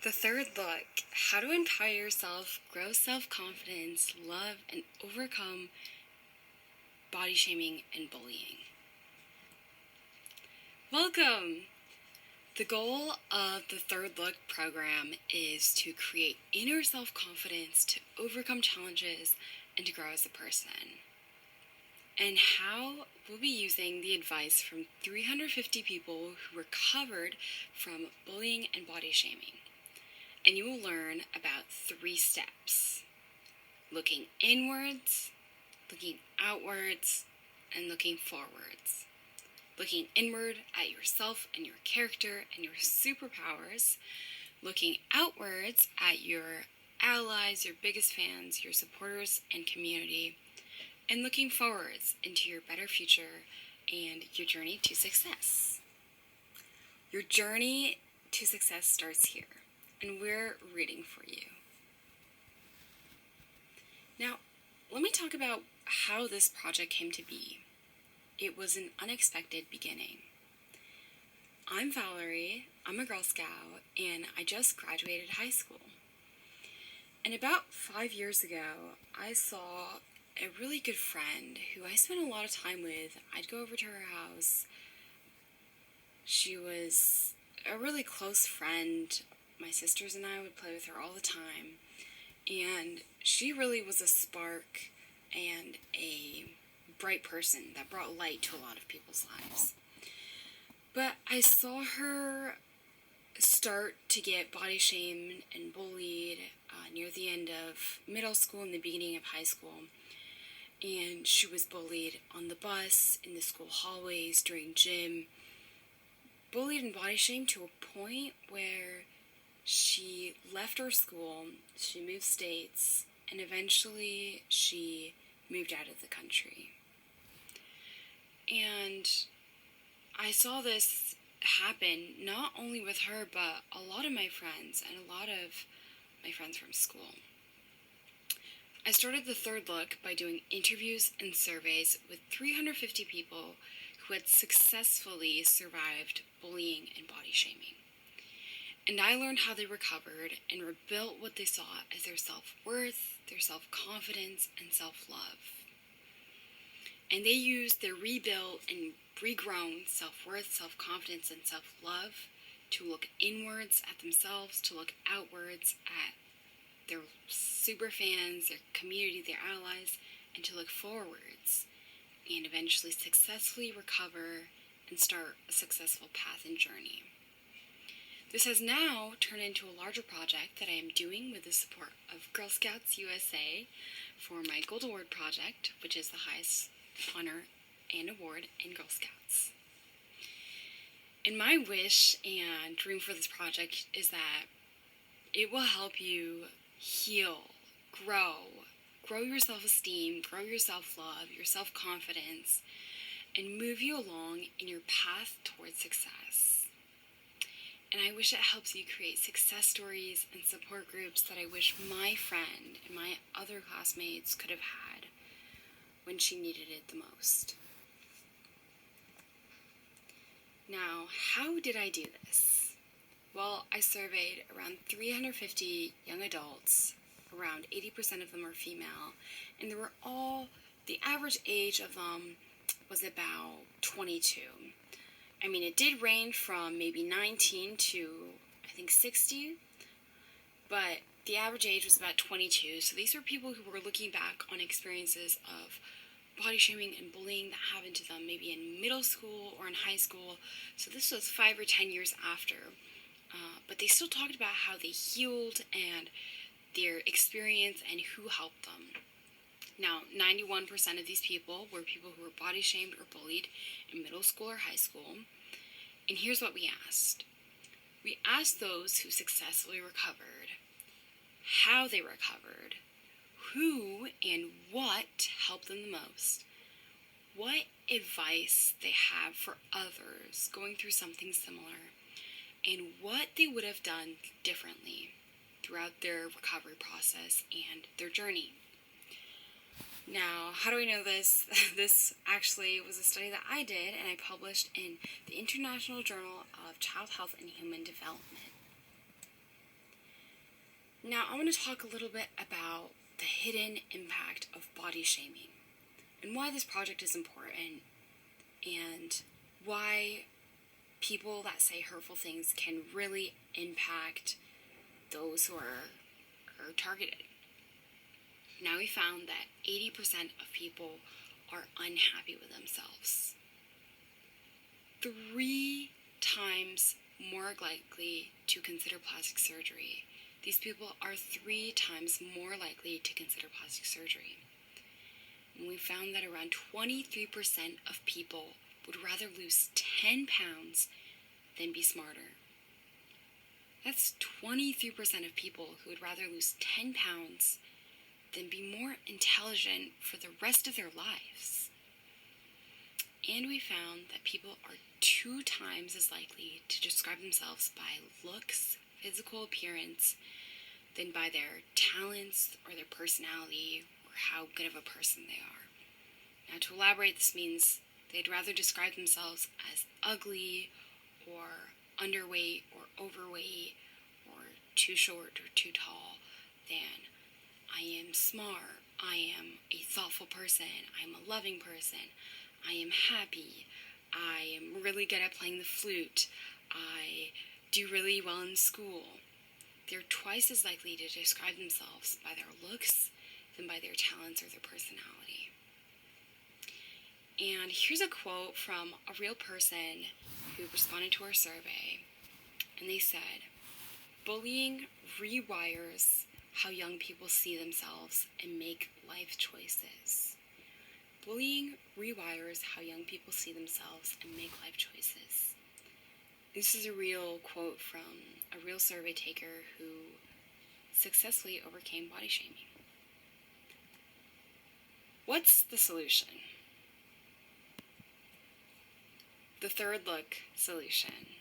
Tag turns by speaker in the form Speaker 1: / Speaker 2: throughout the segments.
Speaker 1: The third look, how to empower yourself, grow self-confidence, love, and overcome body shaming and bullying. Welcome! The goal of the Third Look program is to create inner self-confidence, to overcome challenges, and to grow as a person. And how we'll be using the advice from 350 people who recovered from bullying and body shaming. And you will learn about 3 steps: looking inwards, looking outwards, and looking forwards. Looking inward at yourself and your character and your superpowers. Looking outwards at your allies, your biggest fans, your supporters, and community. And looking forwards into your better future and your journey to success. Your journey to success starts here, and we're reading for you. Now, let me talk about how this project came to be. It was an unexpected beginning. I'm Valerie, I'm a Girl Scout, and I just graduated high school. And about 5 years ago, I saw a really good friend who I spent a lot of time with. I'd go over to her house. She was a really close friend. My sisters and I would play with her all the time. And she really was a spark and a bright person that brought light to a lot of people's lives. But I saw her start to get body shamed and bullied near the end of middle school and the beginning of high school. And she was bullied on the bus, in the school hallways, during gym. Bullied and body shamed to a point where she left our school, she moved states, and eventually she moved out of the country. And I saw this happen not only with her, but a lot of my friends and a lot of my friends from school. I started the Third Look by doing interviews and surveys with 350 people who had successfully survived bullying and body shaming. And I learned how they recovered and rebuilt what they saw as their self-worth, their self-confidence, and self-love. And they used their rebuilt and regrown self-worth, self-confidence, and self-love to look inwards at themselves, to look outwards at their super fans, their community, their allies, and to look forwards and eventually successfully recover and start a successful path and journey. This has now turned into a larger project that I am doing with the support of Girl Scouts USA for my Gold Award project, which is the highest honor and award in Girl Scouts. And my wish and dream for this project is that it will help you heal, grow your self-esteem, grow your self-love, your self-confidence, and move you along in your path towards success. And I wish it helps you create success stories and support groups that I wish my friend and my other classmates could have had when she needed it the most. Now, how did I do this? Well, I surveyed around 350 young adults. Around 80% of them are female, and the average age of them was about 22. I mean, it did range from maybe 19 to, I think, 60, but the average age was about 22. So these were people who were looking back on experiences of body shaming and bullying that happened to them maybe in middle school or in high school. So this was 5 or 10 years after. But they still talked about how they healed and their experience and who helped them. Now, 91% of these people were people who were body shamed or bullied in middle school or high school. And here's what we asked. We asked those who successfully recovered how they recovered, who and what helped them the most, what advice they have for others going through something similar, and what they would have done differently throughout their recovery process and their journey. Now, how do we know this? This actually was a study that I did and I published in the International Journal of Child Health and Human Development. Now, I want to talk a little bit about the hidden impact of body shaming and why this project is important and why people that say hurtful things can really impact those who are targeted. Now, we found that 80% of people are unhappy with themselves. 3 times more likely to consider plastic surgery. These people are 3 times more likely to consider plastic surgery. And we found that around 23% of people would rather lose 10 pounds than be smarter. That's 23% of people who would rather lose 10 pounds than be more intelligent for the rest of their lives. And we found that people are 2 times as likely to describe themselves by looks, physical appearance, than by their talents or their personality or how good of a person they are. Now, to elaborate, this means they'd rather describe themselves as ugly or underweight or overweight or too short or too tall than I am smart, I am a thoughtful person, I am a loving person, I am happy, I am really good at playing the flute, I do really well in school. They're twice as likely to describe themselves by their looks than by their talents or their personality. And here's a quote from a real person who responded to our survey, and they said, "Bullying rewires how young people see themselves and make life choices." Bullying rewires how young people see themselves and make life choices. This is a real quote from a real survey taker who successfully overcame body shaming. What's the solution? The third look solution.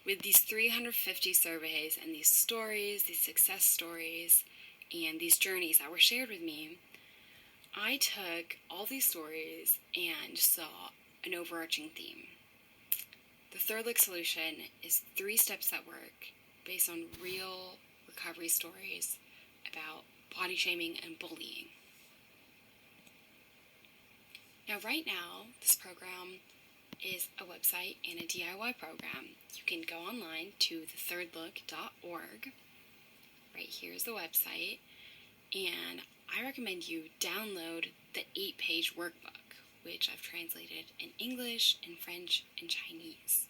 Speaker 1: With these 350 surveys and these stories, these success stories, and these journeys that were shared with me, I took all these stories and saw an overarching theme. The third look solution is 3 steps that work based on real recovery stories about body shaming and bullying. Now, right now, this program is a website and a DIY program. You can go online to thethirdlook.org. Right here is the website, and I recommend you download the 8-page workbook, which I've translated in English, in French, and Chinese.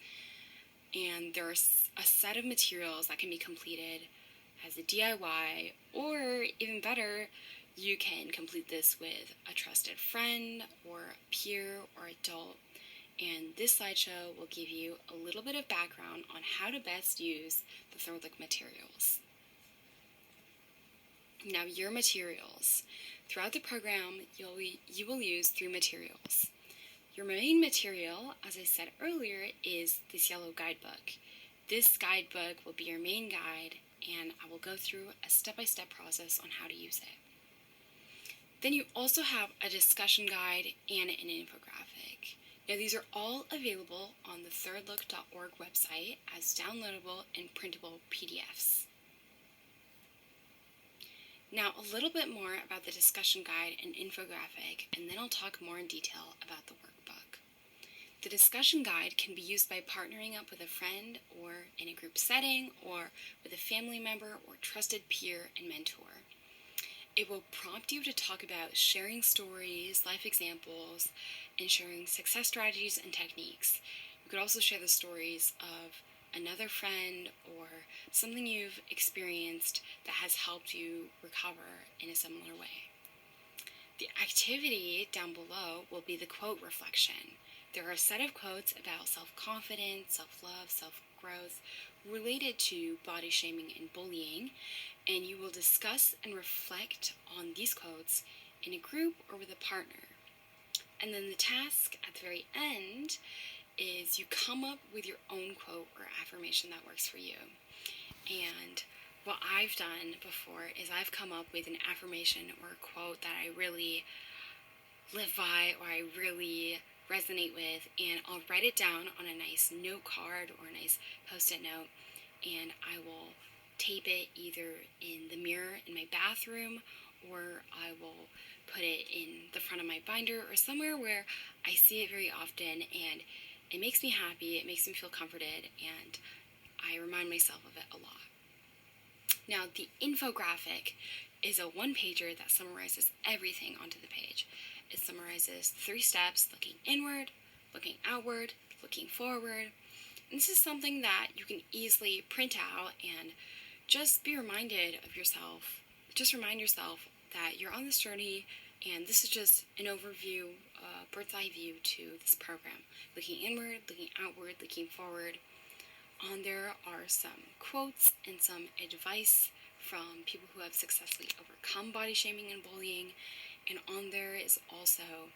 Speaker 1: And there's a set of materials that can be completed as a DIY, or even better, you can complete this with a trusted friend or a peer or adult. And this slideshow will give you a little bit of background on how to best use the third look materials. Now, your materials. Throughout the program, you will use 3 materials. Your main material, as I said earlier, is this yellow guidebook. This guidebook will be your main guide, and I will go through a step-by-step process on how to use it. Then you also have a discussion guide and an infographic. Now, these are all available on the thirdlook.org website as downloadable and printable PDFs. Now, a little bit more about the discussion guide and infographic, and then I'll talk more in detail about the workbook. The discussion guide can be used by partnering up with a friend or in a group setting or with a family member or trusted peer and mentor. It will prompt you to talk about sharing stories, life examples, and sharing success strategies and techniques. You could also share the stories of another friend or something you've experienced that has helped you recover in a similar way. The activity down below will be the quote reflection. There are a set of quotes about self-confidence, self-love, self-growth related to body shaming and bullying, and you will discuss and reflect on these quotes in a group or with a partner. And then the task at the very end is you come up with your own quote or affirmation that works for you. And what I've done before is I've come up with an affirmation or a quote that I really live by or I really resonate with, and I'll write it down on a nice note card or a nice post-it note, and I will tape it either in the mirror in my bathroom, or I will put it in the front of my binder or somewhere where I see it very often, and it makes me happy, it makes me feel comforted, and I remind myself of it a lot. Now, the infographic is a one-pager that summarizes everything onto the page. It summarizes 3 steps: looking inward, looking outward, looking forward. And this is something that you can easily print out and just be reminded of yourself. Just remind yourself that you're on this journey, and this is just an overview, bird's eye view to this program. Looking inward, looking outward, looking forward. On there are some quotes and some advice from people who have successfully overcome body shaming and bullying. And on there is also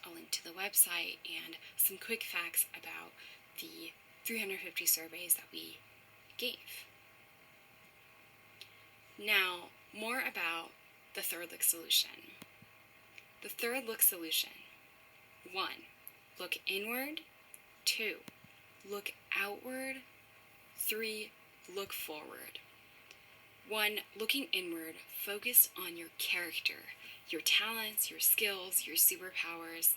Speaker 1: a link to the website and some quick facts about the 350 surveys that we gave. Now, more about the third look solution. The third look solution: 1. Look inward. 2. Look outward. 3. Look forward. 1. Looking inward, focus on your character, your talents, your skills, your superpowers,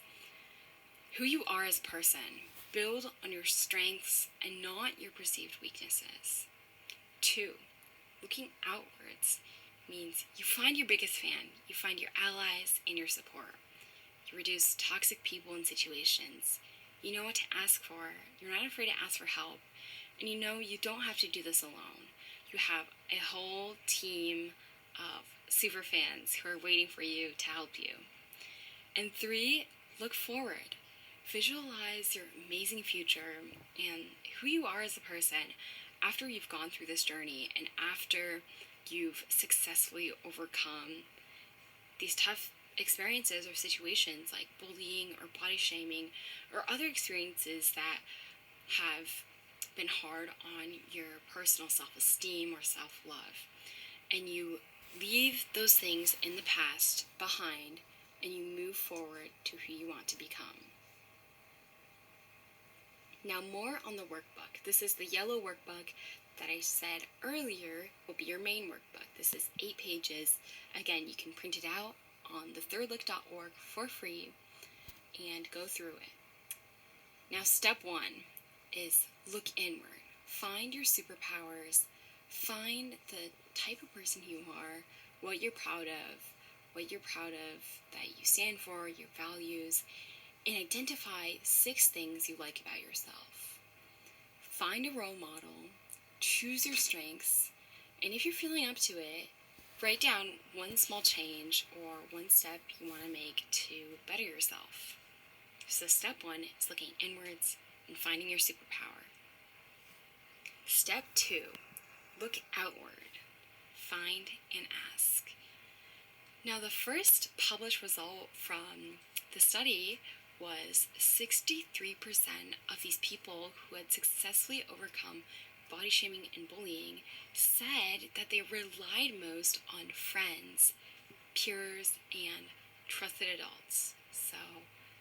Speaker 1: who you are as a person. Build on your strengths and not your perceived weaknesses. 2. Looking outwards means you find your biggest fan, you find your allies and your support. You reduce toxic people and situations. You know what to ask for, you're not afraid to ask for help, and you know you don't have to do this alone. You have a whole team of super fans who are waiting for you to help you. And 3, look forward. Visualize your amazing future and who you are as a person after you've gone through this journey and after you've successfully overcome these tough experiences or situations like bullying or body shaming or other experiences that have been hard on your personal self-esteem or self-love. And you leave those things in the past behind and you move forward to who you want to become. Now, more on the workbook. This is the yellow workbook that I said earlier will be your main workbook. This is 8 pages. Again, you can print it out on thethirdlook.org for free and go through it. Now, step 1 is look inward. Find your superpowers. Find the type of person you are, what you're proud of, that you stand for, your values, and identify 6 things you like about yourself. Find a role model, choose your strengths, and if you're feeling up to it, write down one small change or one step you want to make to better yourself. So step 1 is looking inwards and finding your superpower. Step 2, look outward. Find and ask. Now, the first published result from the study was 63% of these people who had successfully overcome body shaming and bullying said that they relied most on friends, peers, and trusted adults. So,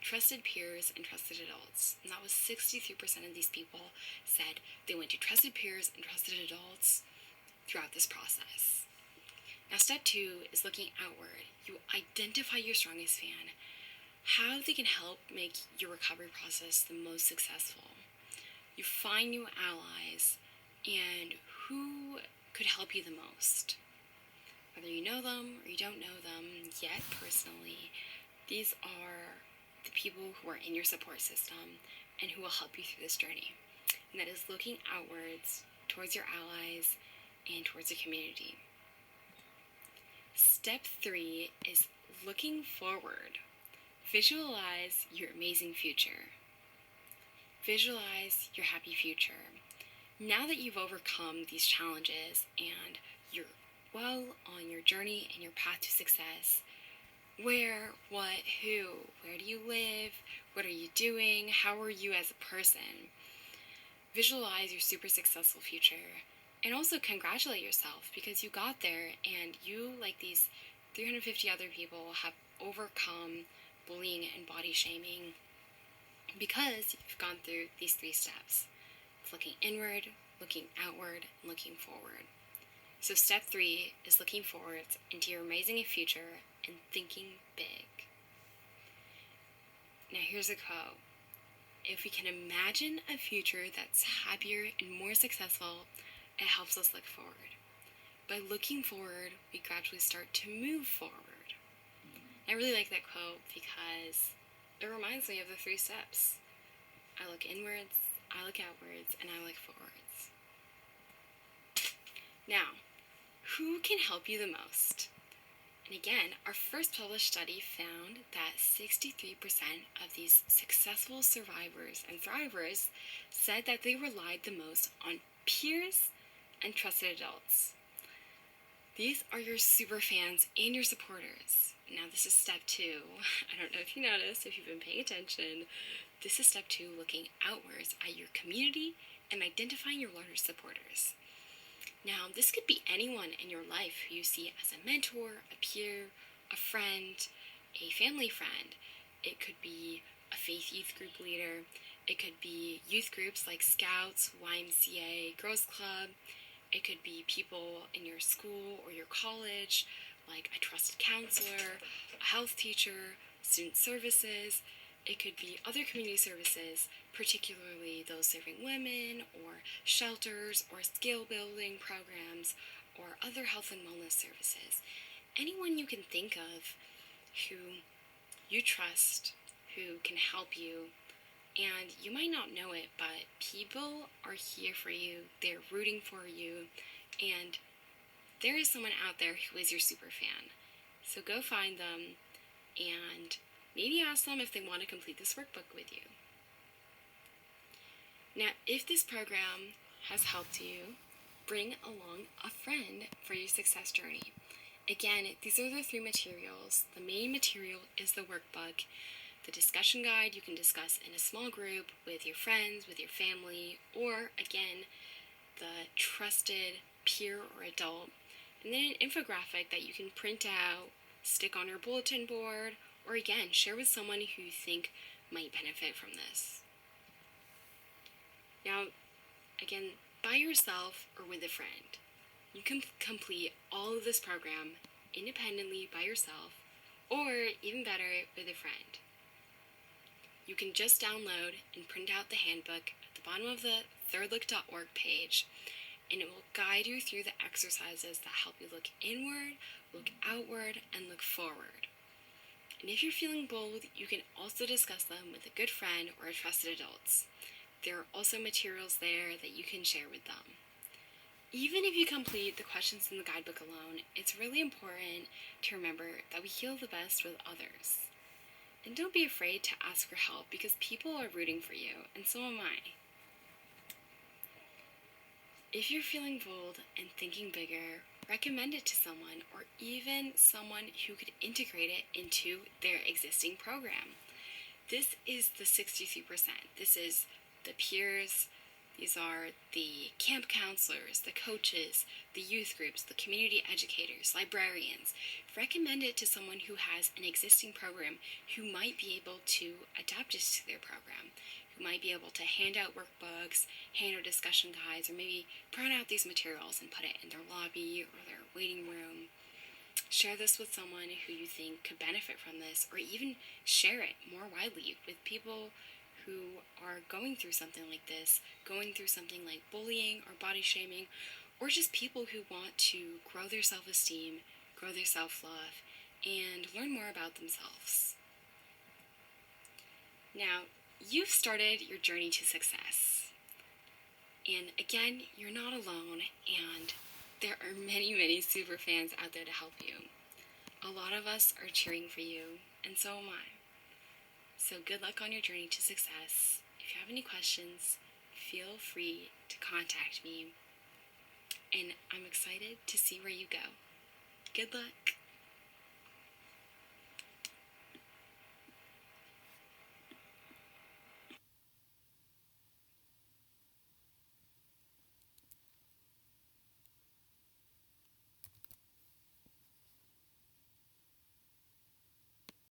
Speaker 1: trusted peers and trusted adults. And that was 63% of these people said they went to trusted peers and trusted adults throughout this process. Now, step 2 is looking outward. You identify your strongest fan, how they can help make your recovery process the most successful. You find new allies and who could help you the most. Whether you know them or you don't know them yet personally, these are the people who are in your support system and who will help you through this journey. And that is looking outwards towards your allies and towards your community. Step 3 is looking forward. Visualize your amazing future. Visualize your happy future. Now that you've overcome these challenges and you're well on your journey and your path to success, where, what, who, where do you live, what are you doing, how are you as a person? Visualize your super successful future and also congratulate yourself because you got there and you, like these 350 other people, have overcome bullying and body shaming because you've gone through these 3 steps. It's looking inward, looking outward, and looking forward. So step 3 is looking forward into your amazing future and thinking big. Now here's a quote. If we can imagine a future that's happier and more successful, it helps us look forward. By looking forward, we gradually start to move forward. I really like that quote because it reminds me of the 3 steps. I look inwards, I look outwards, and I look forwards. Now, who can help you the most? And again, our first published study found that 63% of these successful survivors and thrivers said that they relied the most on peers and trusted adults. These are your super fans and your supporters. Now this is step 2. I don't know if you noticed, if you've been paying attention. This is step 2, looking outwards at your community and identifying your largest supporters. Now, this could be anyone in your life who you see as a mentor, a peer, a friend, a family friend. It could be a faith youth group leader. It could be youth groups like Scouts, YMCA, Girls Club. It could be people in your school or your college, like a trusted counselor, a health teacher, student services. It could be other community services, particularly those serving women, or shelters, or skill building programs, or other health and wellness services. Anyone you can think of who you trust, who can help you, and you might not know it, but people are here for you, they're rooting for you, and there is someone out there who is your super fan. So go find them and maybe ask them if they want to complete this workbook with you. Now, if this program has helped you, bring along a friend for your success journey. Again, these are the 3 materials. The main material is the workbook. The discussion guide you can discuss in a small group with your friends, with your family, or again, the trusted peer or adult. And then an infographic that you can print out, stick on your bulletin board, or again, share with someone who you think might benefit from this. Now, again, by yourself or with a friend, you can complete all of this program independently by yourself, or even better, with a friend. You can just download and print out the handbook at the bottom of the thirdlook.org page, and it will guide you through the exercises that help you look inward, look outward, and look forward. And if you're feeling bold, you can also discuss them with a good friend or a trusted adult. There are also materials there that you can share with them. Even if you complete the questions in the guidebook alone, it's really important to remember that we heal the best with others. And don't be afraid to ask for help because people are rooting for you, and so am I. If you're feeling bold and thinking bigger, recommend it to someone or even someone who could integrate it into their existing program. This is the 63%. This is the peers, these are the camp counselors, the coaches, the youth groups, the community educators, librarians. Recommend it to someone who has an existing program who might be able to adapt it to their program, who might be able to hand out workbooks, hand out discussion guides, or maybe print out these materials and put it in their lobby or their waiting room. Share this with someone who you think could benefit from this, or even share it more widely with people who are going through something like this, going through something like bullying or body shaming, or just people who want to grow their self-esteem, grow their self-love, and learn more about themselves. Now, you've started your journey to success. And again, you're not alone, and there are many, many super fans out there to help you. A lot of us are cheering for you, and so am I. So good luck on your journey to success. If you have any questions, feel free to contact me. And I'm excited to see where you go. Good luck.